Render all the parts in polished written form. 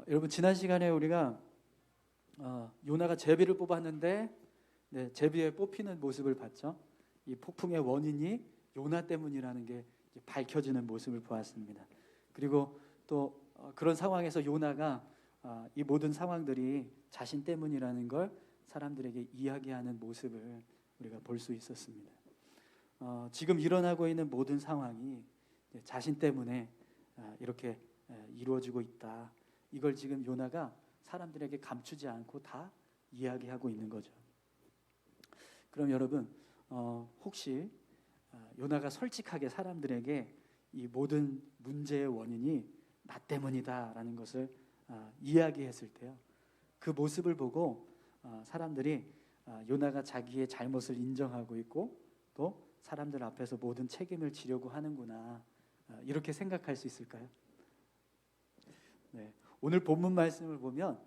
여러분 지난 시간에 우리가 요나가 제비를 뽑았는데 제비에 뽑히는 모습을 봤죠. 이 폭풍의 원인이 요나 때문이라는 게 밝혀지는 모습을 보았습니다. 그리고 또 그런 상황에서 요나가 이 모든 상황들이 자신 때문이라는 걸 사람들에게 이야기하는 모습을 우리가 볼 수 있었습니다. 지금 일어나고 있는 모든 상황이 자신 때문에 이렇게 이루어지고 있다. 이걸 지금 요나가 사람들에게 감추지 않고 다 이야기하고 있는 거죠. 그럼 여러분 혹시 요나가 솔직하게 사람들에게 이 모든 문제의 원인이 나 때문이다라는 것을 이야기했을 때요, 그 모습을 보고 사람들이 요나가 자기의 잘못을 인정하고 있고 또 사람들 앞에서 모든 책임을 지려고 하는구나, 이렇게 생각할 수 있을까요? 네, 오늘 본문 말씀을 보면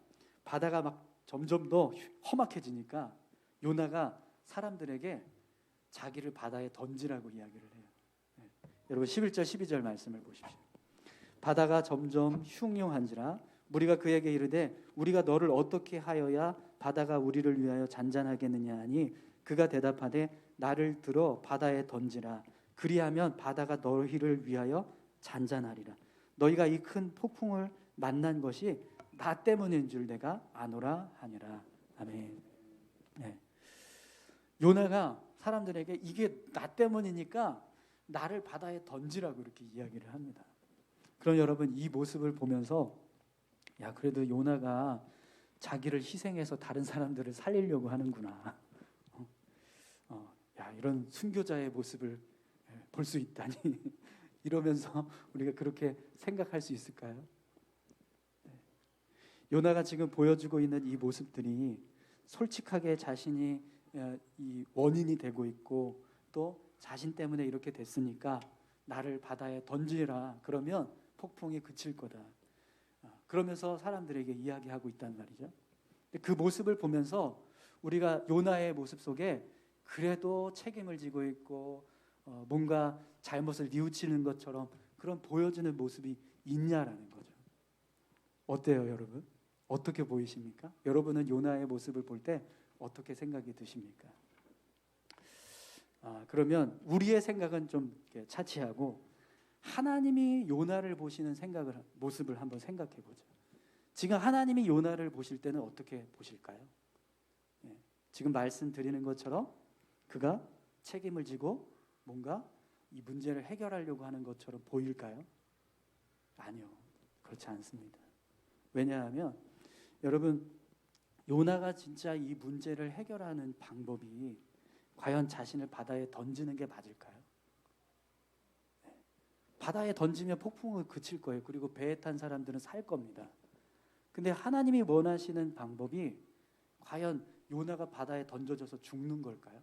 바다가 막 점점 더 험악해지니까 요나가 사람들에게 자기를 바다에 던지라고 이야기를 해요. 네. 여러분 11절 12절 말씀을 보십시오. 바다가 점점 흉흉한지라 무리가 그에게 이르되 우리가 너를 어떻게 하여야 바다가 우리를 위하여 잔잔하겠느냐 하니 그가 대답하되 나를 들어 바다에 던지라. 그리하면 바다가 너희를 위하여 잔잔하리라. 너희가 이 큰 폭풍을 만난 것이 나 때문인 줄 내가 아노라 하니라. 아멘. 네. 요나가 사람들에게 이게 나 때문이니까 나를 바다에 던지라고 이렇게 이야기를 합니다. 그럼 여러분 이 모습을 보면서 야, 그래도 요나가 자기를 희생해서 다른 사람들을 살리려고 하는구나. 야, 이런 순교자의 모습을 볼 수 있다니 이러면서 우리가 그렇게 생각할 수 있을까요? 요나가 지금 보여주고 있는 이 모습들이 솔직하게 자신이 이 원인이 되고 있고 또 자신 때문에 이렇게 됐으니까 나를 바다에 던지라. 그러면 폭풍이 그칠 거다. 그러면서 사람들에게 이야기하고 있단 말이죠. 그 모습을 보면서 우리가 요나의 모습 속에 그래도 책임을 지고 있고 뭔가 잘못을 뉘우치는 것처럼 그런 보여지는 모습이 있냐라는 거죠. 어때요, 여러분? 어떻게 보이십니까? 여러분은 요나의 모습을 볼 때 어떻게 생각이 드십니까? 그러면 우리의 생각은 좀 차치하고 하나님이 요나를 보시는 모습을 한번 생각해 보죠. 지금 하나님이 요나를 보실 때는 어떻게 보실까요? 지금 말씀드리는 것처럼 그가 책임을 지고 뭔가 이 문제를 해결하려고 하는 것처럼 보일까요? 아니요, 그렇지 않습니다. 왜냐하면 여러분 요나가 진짜 이 문제를 해결하는 방법이 과연 자신을 바다에 던지는 게 맞을까요? 바다에 던지면 폭풍은 그칠 거예요. 그리고 배에 탄 사람들은 살 겁니다. 근데 하나님이 원하시는 방법이 과연 요나가 바다에 던져져서 죽는 걸까요?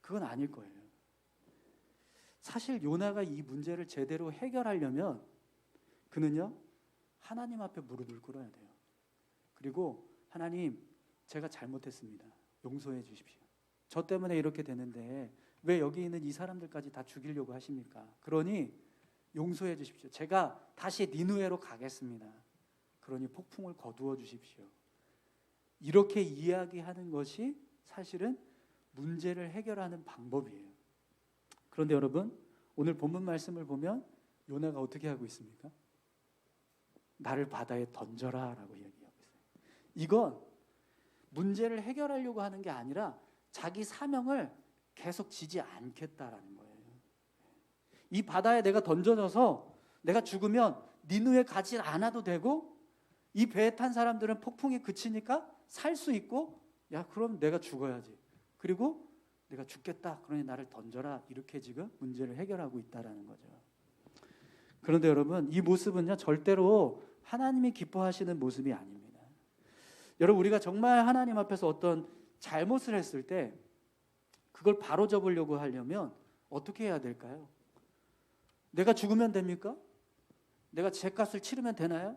그건 아닐 거예요. 사실 요나가 이 문제를 제대로 해결하려면 그는요, 하나님 앞에 무릎을 꿇어야 돼요. 그리고 하나님, 제가 잘못했습니다. 용서해 주십시오. 저 때문에 이렇게 되는데 왜 여기 있는 이 사람들까지 다 죽이려고 하십니까? 그러니 용서해 주십시오. 제가 다시 니느웨로 가겠습니다. 그러니 폭풍을 거두어 주십시오. 이렇게 이야기하는 것이 사실은 문제를 해결하는 방법이에요. 그런데 여러분, 오늘 본문 말씀을 보면 요나가 어떻게 하고 있습니까? 나를 바다에 던져라 라고 이야기하고 있어요. 이건 문제를 해결하려고 하는 게 아니라 자기 사명을 계속 지지 않겠다라는 거예요. 이 바다에 내가 던져져서 내가 죽으면 니느웨 가지 않아도 되고 이 배에 탄 사람들은 폭풍이 그치니까 살 수 있고, 야, 그럼 내가 죽어야지. 그리고 내가 죽겠다. 그러니 나를 던져라. 이렇게 지금 문제를 해결하고 있다라는 거죠. 그런데 여러분, 이 모습은요, 절대로 하나님이 기뻐하시는 모습이 아닙니다. 여러분, 우리가 정말 하나님 앞에서 어떤 잘못을 했을 때 그걸 바로잡으려고 하려면 어떻게 해야 될까요? 내가 죽으면 됩니까? 내가 죄값을 치르면 되나요?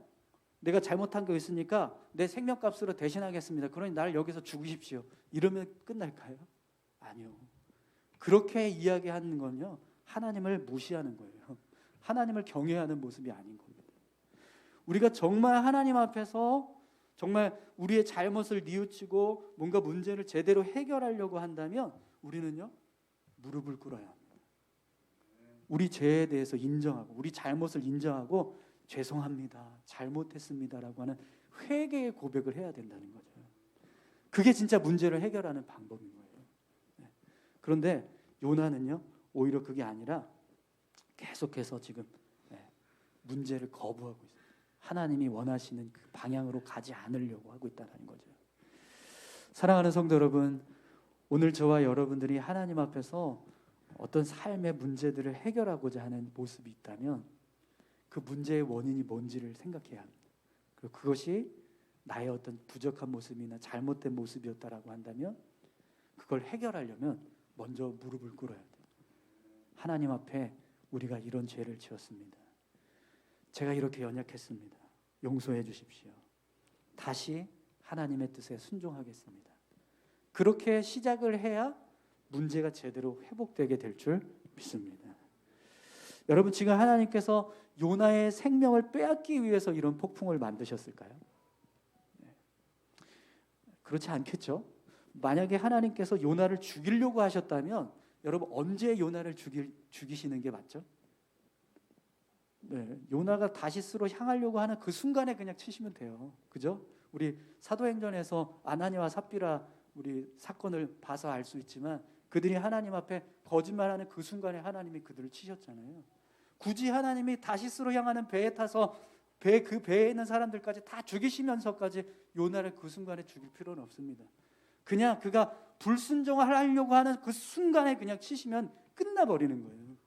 내가 잘못한 거 있으니까 내 생명값으로 대신하겠습니다. 그러니 나를 여기서 죽이십시오. 이러면 끝날까요? 아니요. 그렇게 이야기하는 건요, 하나님을 무시하는 거예요. 하나님을 경외하는 모습이 아닌 겁니다. 우리가 정말 하나님 앞에서 정말 우리의 잘못을 뉘우치고 뭔가 문제를 제대로 해결하려고 한다면 우리는요, 무릎을 꿇어야 합니다. 우리 죄에 대해서 인정하고 우리 잘못을 인정하고 죄송합니다, 잘못했습니다라고 하는 회개의 고백을 해야 된다는 거죠. 그게 진짜 문제를 해결하는 방법인 거예요. 그런데 요나는요, 오히려 그게 아니라 계속해서 지금 문제를 거부하고 있어요. 하나님이 원하시는 그 방향으로 가지 않으려고 하고 있다는 거죠. 사랑하는 성도 여러분, 오늘 저와 여러분들이 하나님 앞에서 어떤 삶의 문제들을 해결하고자 하는 모습이 있다면 그 문제의 원인이 뭔지를 생각해야 합니다. 그리고 그것이 나의 어떤 부족한 모습이나 잘못된 모습이었다라고 한다면 그걸 해결하려면 먼저 무릎을 꿇어야 돼요. 하나님 앞에 우리가 이런 죄를 지었습니다. 제가 이렇게 연약했습니다. 용서해 주십시오. 다시 하나님의 뜻에 순종하겠습니다. 그렇게 시작을 해야 문제가 제대로 회복되게 될 줄 믿습니다. 여러분, 지금 하나님께서 요나의 생명을 빼앗기 위해서 이런 폭풍을 만드셨을까요? 그렇지 않겠죠? 만약에 하나님께서 요나를 죽이려고 하셨다면 여러분, 언제 요나를 죽이시는 게 맞죠? 요나가 다시스로 향하려고 하는 그 순간에 그냥 치시면 돼요. 그죠? 우리 사도행전에서 아나니와 삽비라 우리 사건을 봐서 알 수 있지만 그들이 하나님 앞에 거짓말하는 그 순간에 하나님이 그들을 치셨잖아요. 굳이 하나님이 다시스로 향하는 배에 타서 그 배에 있는 사람들까지 다 죽이시면서까지 요나를 그 순간에 죽일 필요는 없습니다. 그냥 그가 불순종하려고 하는 그 순간에 그냥 치시면 끝나버리는 거예요.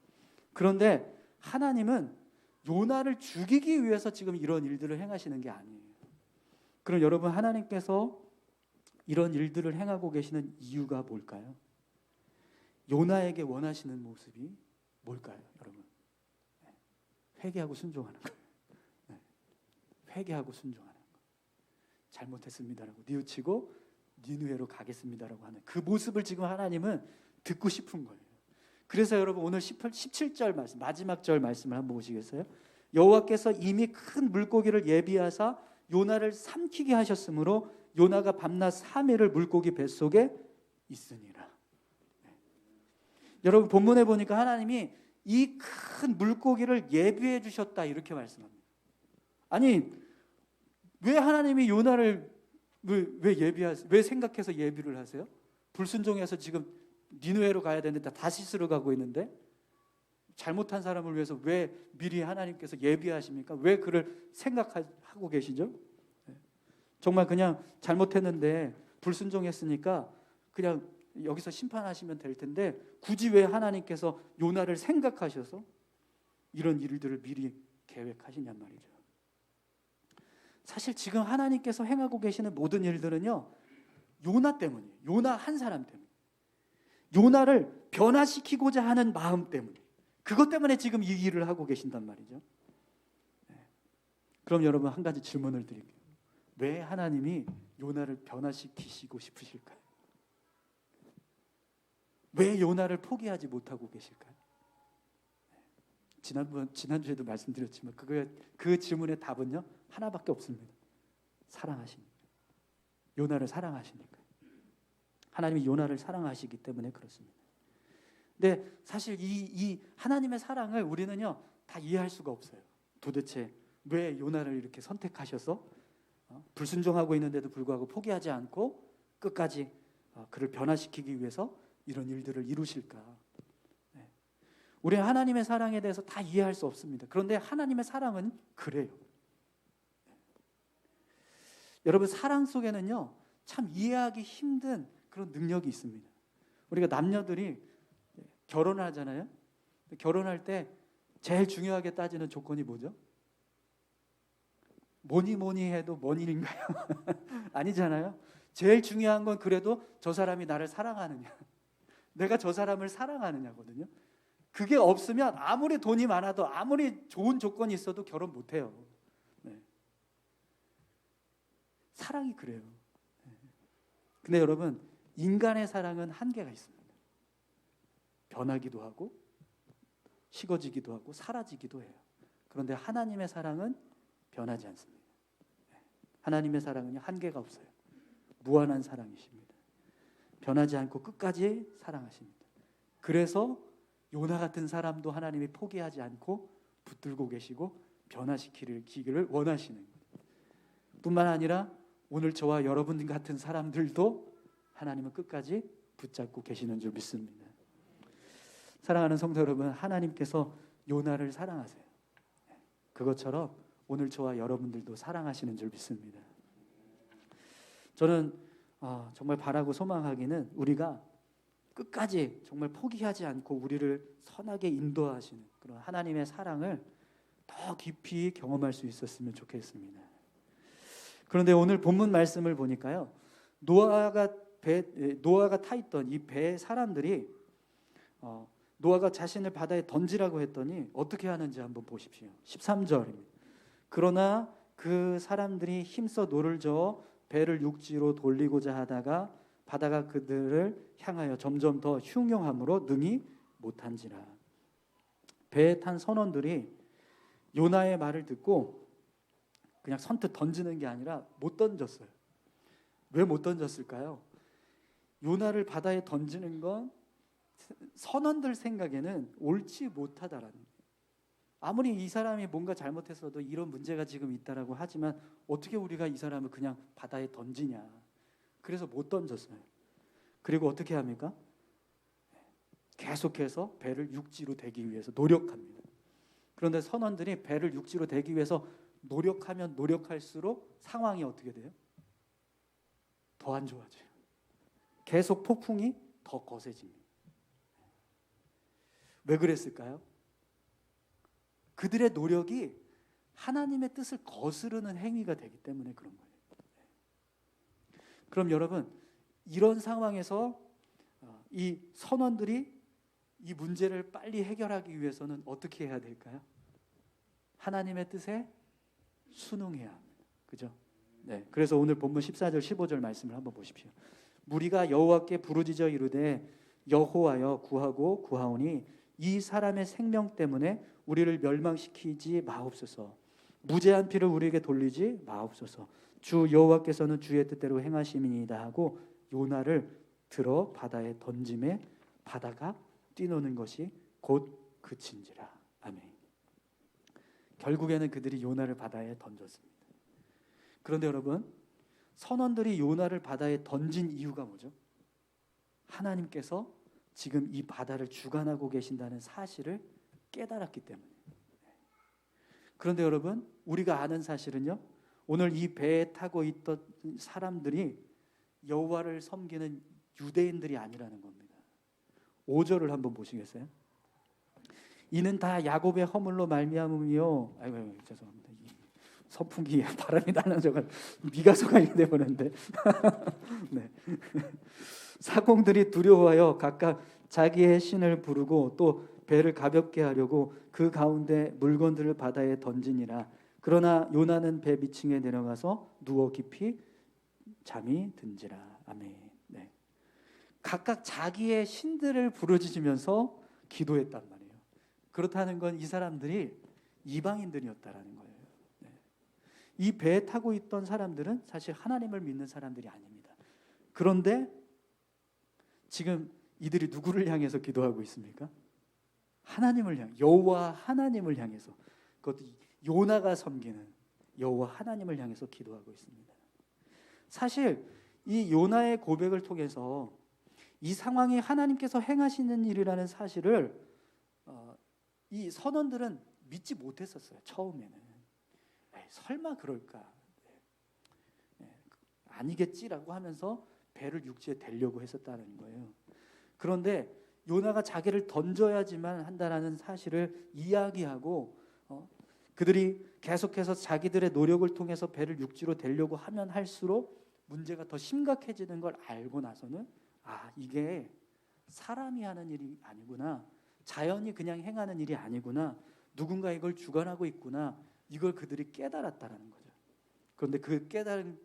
그런데 하나님은 요나를 죽이기 위해서 지금 이런 일들을 행하시는 게 아니에요. 그럼 여러분, 하나님께서 이런 일들을 행하고 계시는 이유가 뭘까요? 요나에게 원하시는 모습이 뭘까요, 여러분? 회개하고 순종하는 거예요. 회개하고 순종하는 거. 잘못했습니다라고 뉘우치고 니느웨로 가겠습니다라고 하는 그 모습을 지금 하나님은 듣고 싶은 거예요. 그래서 여러분, 오늘 17절 말씀, 마지막 절 말씀을 한번 보시겠어요? 여호와께서 이미 큰 물고기를 예비하사 요나를 삼키게 하셨으므로 요나가 밤낮 3일을 물고기 뱃속에 있으니라. 여러분, 본문에 보니까 하나님이 이 큰 물고기를 예비해 주셨다 이렇게 말씀합니다. 아니, 왜 하나님이 요나를 왜 생각해서 예비를 하세요? 불순종해서 지금 니느웨로 가야 되는데 다시스로 가고 있는데 잘못한 사람을 위해서 왜 미리 하나님께서 예비하십니까? 왜 그를 생각하고 계시죠? 정말 그냥 잘못했는데 불순종했으니까 그냥 여기서 심판하시면 될 텐데 굳이 왜 하나님께서 요나를 생각하셔서 이런 일들을 미리 계획하시냔 말이죠. 사실 지금 하나님께서 행하고 계시는 모든 일들은요, 요나 때문이에요. 요나 한 사람 때문에. 요나를 변화시키고자 하는 마음 때문에. 그것 때문에 지금 이 일을 하고 계신단 말이죠. 그럼 여러분, 한 가지 질문을 드릴게요. 왜 하나님이 요나를 변화시키시고 싶으실까요? 왜 요나를 포기하지 못하고 계실까요? 지난주에도 말씀드렸지만 그 질문의 답은요, 하나밖에 없습니다. 사랑하시니까. 요나를 사랑하시니까. 하나님이 요나를 사랑하시기 때문에 그렇습니다. 근데 사실 이 하나님의 사랑을 우리는요, 다 이해할 수가 없어요. 도대체 왜 요나를 이렇게 선택하셔서 불순종하고 있는데도 불구하고 포기하지 않고 끝까지 그를 변화시키기 위해서 이런 일들을 이루실까? 우리는 하나님의 사랑에 대해서 다 이해할 수 없습니다. 그런데 하나님의 사랑은 그래요. 여러분, 사랑 속에는요, 참 이해하기 힘든 그런 능력이 있습니다. 우리가 남녀들이 결혼을 하잖아요. 결혼할 때 제일 중요하게 따지는 조건이 뭐죠? 뭐니 해도 뭔 일인가요? 아니잖아요. 제일 중요한 건 그래도 저 사람이 나를 사랑하느냐, 내가 저 사람을 사랑하느냐거든요. 그게 없으면 아무리 돈이 많아도 아무리 좋은 조건이 있어도 결혼 못해요. 사랑이 그래요. 근데 여러분, 인간의 사랑은 한계가 있습니다. 변하기도 하고 식어지기도 하고 사라지기도 해요. 그런데 하나님의 사랑은 변하지 않습니다. 하나님의 사랑은요, 한계가 없어요. 무한한 사랑이십니다. 변하지 않고 끝까지 사랑하십니다. 그래서 요나 같은 사람도 하나님이 포기하지 않고 붙들고 계시고 변화시키기를 원하시는 거예요. 뿐만 아니라 오늘 저와 여러분 같은 사람들도 하나님은 끝까지 붙잡고 계시는 줄 믿습니다. 사랑하는 성도 여러분, 하나님께서 요나를 사랑하세요. 그것처럼 오늘 저와 여러분들도 사랑하시는 줄 믿습니다. 저는 정말 바라고 소망하기는 우리가 끝까지 정말 포기하지 않고 우리를 선하게 인도하시는 그런 하나님의 사랑을 더 깊이 경험할 수 있었으면 좋겠습니다. 그런데 오늘 본문 말씀을 보니까요, 노아가 타 있던 이 배의 사람들이 노아가 자신을 바다에 던지라고 했더니 어떻게 하는지 한번 보십시오. 13절입니다. 그러나 그 사람들이 힘써 노를 저어 배를 육지로 돌리고자 하다가 바다가 그들을 향하여 점점 더 흉용함으로 능히 못한지라. 배에 탄 선원들이 요나의 말을 듣고 그냥 선뜻 던지는 게 아니라 못 던졌어요. 왜 못 던졌을까요? 요나를 바다에 던지는 건 선원들 생각에는 옳지 못하다라는 거예요. 아무리 이 사람이 뭔가 잘못했어도 이런 문제가 지금 있다라고 하지만 어떻게 우리가 이 사람을 그냥 바다에 던지냐. 그래서 못 던졌어요. 그리고 어떻게 합니까? 계속해서 배를 육지로 대기 위해서 노력합니다. 그런데 선원들이 배를 육지로 대기 위해서 노력하면 노력할수록 상황이 어떻게 돼요? 더 안 좋아져요. 계속 폭풍이 더 거세집니다. 왜 그랬을까요? 그들의 노력이 하나님의 뜻을 거스르는 행위가 되기 때문에 그런 거예요. 그럼 여러분, 이런 상황에서 이 선원들이 이 문제를 빨리 해결하기 위해서는 어떻게 해야 될까요? 하나님의 뜻에 순응해야 합니다. 그죠? 네. 그래서 오늘 본문 14절 15절 말씀을 한번 보십시오. 무리가 여호와께 부르짖어 이르되 여호와여 구하고 구하오니 이 사람의 생명 때문에 우리를 멸망시키지 마옵소서. 무죄한 피를 우리에게 돌리지 마옵소서. 주 여호와께서는 주의 뜻대로 행하심이니이다 하고 요나를 들어 바다에 던짐에 바다가 뛰노는 것이 곧 그친지라. 아멘. 결국에는 그들이 요나를 바다에 던졌습니다. 그런데 여러분, 선원들이 요나를 바다에 던진 이유가 뭐죠? 하나님께서 지금 이 바다를 주관하고 계신다는 사실을 깨달았기 때문에. 그런데 여러분, 우리가 아는 사실은요, 오늘 이 배에 타고 있던 사람들이 여호와를 섬기는 유대인들이 아니라는 겁니다. 5절을 한번 보시겠어요? 이는 다 야곱의 허물로 말미암음이요. 아이고 죄송합니다. 선풍기에 바람이 날라져가 미가소가 이래 버렸는데. 네. 사공들이 두려워하여 각각 자기의 신을 부르고 또 배를 가볍게 하려고 그 가운데 물건들을 바다에 던지니라. 그러나 요나는 배 밑층에 내려가서 누워 깊이 잠이 든지라. 아멘. 네. 각각 자기의 신들을 부르짖으면서 기도했단 말이에요. 그렇다는 건 이 사람들이 이방인들이었다라는 거예요. 네. 이 배에 타고 있던 사람들은 사실 하나님을 믿는 사람들이 아닙니다. 그런데 지금 이들이 누구를 향해서 기도하고 있습니까? 하나님을 향해, 여호와 하나님을 향해서, 그것도 요나가 섬기는 여호와 하나님을 향해서 기도하고 있습니다. 사실 이 요나의 고백을 통해서 이 상황이 하나님께서 행하시는 일이라는 사실을 이 선원들은 믿지 못했었어요. 처음에는 설마 그럴까, 아니겠지라고 하면서 배를 육지에 대려고 했었다는 거예요. 그런데 요나가 자기를 던져야지만 한다라는 사실을 이야기하고 그들이 계속해서 자기들의 노력을 통해서 배를 육지로 대려고 하면 할수록 문제가 더 심각해지는 걸 알고 나서는 이게 사람이 하는 일이 아니구나, 자연이 그냥 행하는 일이 아니구나, 누군가 이걸 주관하고 있구나, 이걸 그들이 깨달았다라는 거죠. 그런데 그 깨달은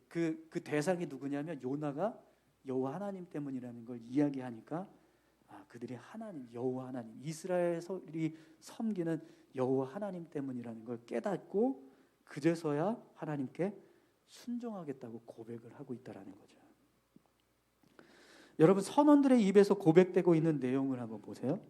그 대상이 누구냐면 요나가 여호와 하나님 때문이라는 걸 이야기하니까 그들이 하나님, 여호와 하나님, 이스라엘이 섬기는 여호와 하나님 때문이라는 걸 깨닫고 그제서야 하나님께 순종하겠다고 고백을 하고 있다라는 거죠. 여러분, 선원들의 입에서 고백되고 있는 내용을 한번 보세요.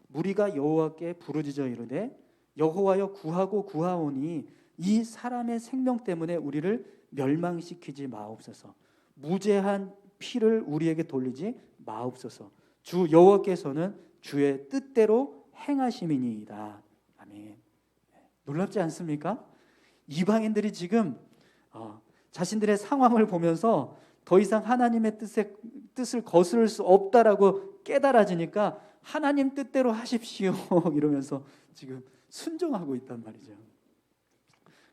무리가 여호와께 부르짖어 이르되 여호와여 구하고 구하오니 이 사람의 생명 때문에 우리를 멸망시키지 마옵소서. 무죄한 피를 우리에게 돌리지 마옵소서. 주 여호와께서는 주의 뜻대로 행하심이니이다. 아멘. 놀랍지 않습니까? 이방인들이 지금 자신들의 상황을 보면서 더 이상 하나님의 뜻을 거스를 수 없다라고 깨달아지니까 하나님 뜻대로 하십시오 이러면서 지금 순종하고 있단 말이죠.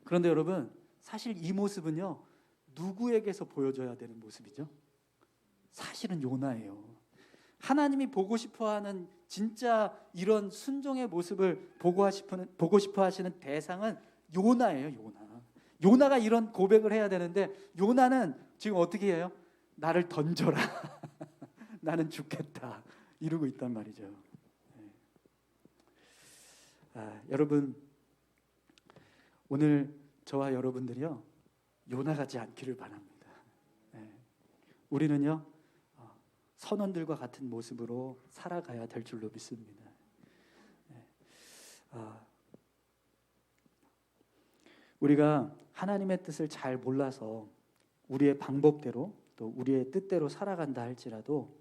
그런데 여러분, 사실 이 모습은요, 누구에게서 보여줘야 되는 모습이죠? 사실은 요나예요. 하나님이 보고 싶어하는 진짜 이런 순종의 모습을 보고 싶어 하시는 대상은 요나예요. 요나가 이런 고백을 해야 되는데 요나는 지금 어떻게 해요? 나를 던져라. 나는 죽겠다. 이러고 있단 말이죠. 여러분, 오늘 저와 여러분들이요, 요나 같지 않기를 바랍니다. 우리는요, 선원들과 같은 모습으로 살아가야 될 줄로 믿습니다. 우리가 하나님의 뜻을 잘 몰라서 우리의 방법대로 또 우리의 뜻대로 살아간다 할지라도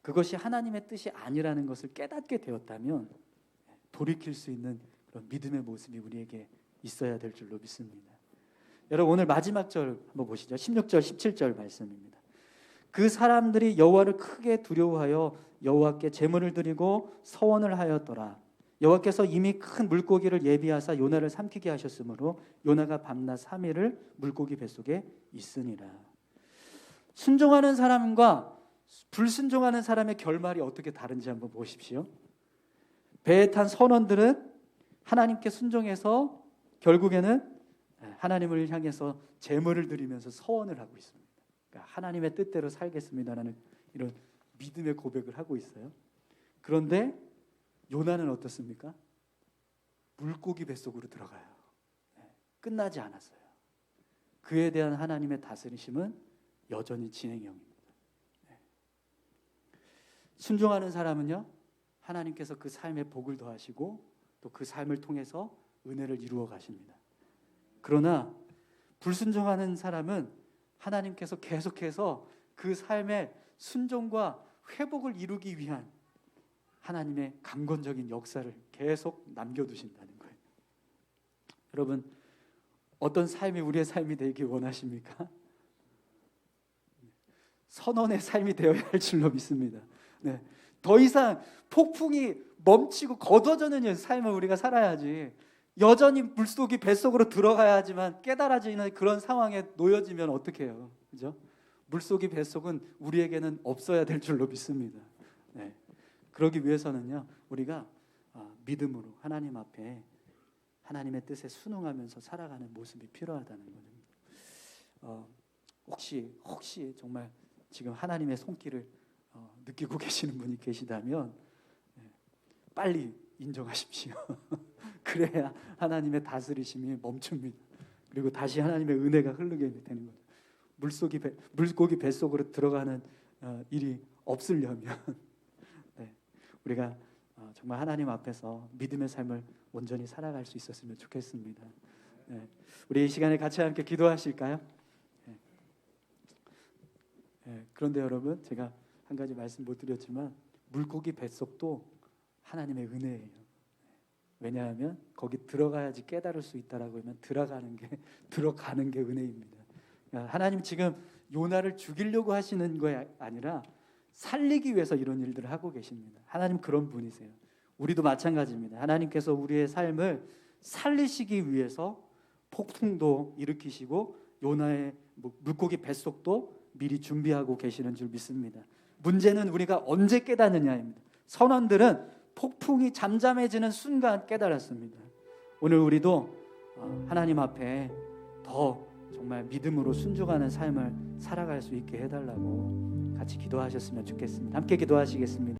그것이 하나님의 뜻이 아니라는 것을 깨닫게 되었다면 돌이킬 수 있는 그런 믿음의 모습이 우리에게 있어야 될 줄로 믿습니다. 여러분, 오늘 마지막 절 한번 보시죠. 16절 17절 말씀입니다. 그 사람들이 여호와를 크게 두려워하여 여호와께 제물을 드리고 서원을 하였더라. 여호와께서 이미 큰 물고기를 예비하사 요나를 삼키게 하셨으므로 요나가 밤낮 3일을 물고기 뱃속에 있으니라. 순종하는 사람과 불순종하는 사람의 결말이 어떻게 다른지 한번 보십시오. 배에 탄 선원들은 하나님께 순종해서 결국에는 하나님을 향해서 제물을 드리면서 서원을 하고 있습니다. 그러니까 하나님의 뜻대로 살겠습니다라는 이런 믿음의 고백을 하고 있어요. 그런데 요나는 어떻습니까? 물고기 뱃속으로 들어가요. 끝나지 않았어요. 그에 대한 하나님의 다스리심은 여전히 진행형입니다. 순종하는 사람은요, 하나님께서 그 삶에 복을 더하시고 또 그 삶을 통해서 은혜를 이루어 가십니다. 그러나 불순종하는 사람은 하나님께서 계속해서 그 삶의 순종과 회복을 이루기 위한 하나님의 강권적인 역사를 계속 남겨두신다는 거예요. 여러분, 어떤 삶이 우리의 삶이 되길 원하십니까? 선원의 삶이 되어야 할 줄로 믿습니다. 더 이상 폭풍이 멈추고 걷어지는 삶을 우리가 살아야지, 여전히 물속이 뱃속으로 들어가야 하지만 깨달아지는 그런 상황에 놓여지면 어떡해요? 그죠? 물속이 뱃속은 우리에게는 없어야 될 줄로 믿습니다. 그러기 위해서는요, 우리가 믿음으로 하나님 앞에 하나님의 뜻에 순응하면서 살아가는 모습이 필요하다는 거죠. 혹시 정말 지금 하나님의 손길을 느끼고 계시는 분이 계시다면 빨리 인정하십시오. 그래야 하나님의 다스리심이 멈춥니다. 그리고 다시 하나님의 은혜가 흐르게 되는 거죠. 물고기 뱃속으로 들어가는 일이 없으려면 우리가 정말 하나님 앞에서 믿음의 삶을 온전히 살아갈 수 있었으면 좋겠습니다. 우리 이 시간에 같이 함께 기도하실까요? 그런데 여러분, 제가 한 가지 말씀 못 드렸지만 물고기 뱃속도 하나님의 은혜예요. 왜냐하면 거기 들어가야지 깨달을 수 있다라고 하면 들어가는 게 은혜입니다. 하나님 지금 요나를 죽이려고 하시는 게 아니라 살리기 위해서 이런 일들을 하고 계십니다. 하나님 그런 분이세요. 우리도 마찬가지입니다. 하나님께서 우리의 삶을 살리시기 위해서 폭풍도 일으키시고 요나의 물고기 뱃속도 미리 준비하고 계시는 줄 믿습니다. 문제는 우리가 언제 깨닫느냐입니다. 선원들은 폭풍이 잠잠해지는 순간 깨달았습니다. 오늘 우리도 하나님 앞에 더 정말 믿음으로 순종하는 삶을 살아갈 수 있게 해달라고 같이 기도하셨으면 좋겠습니다. 함께 기도하시겠습니다.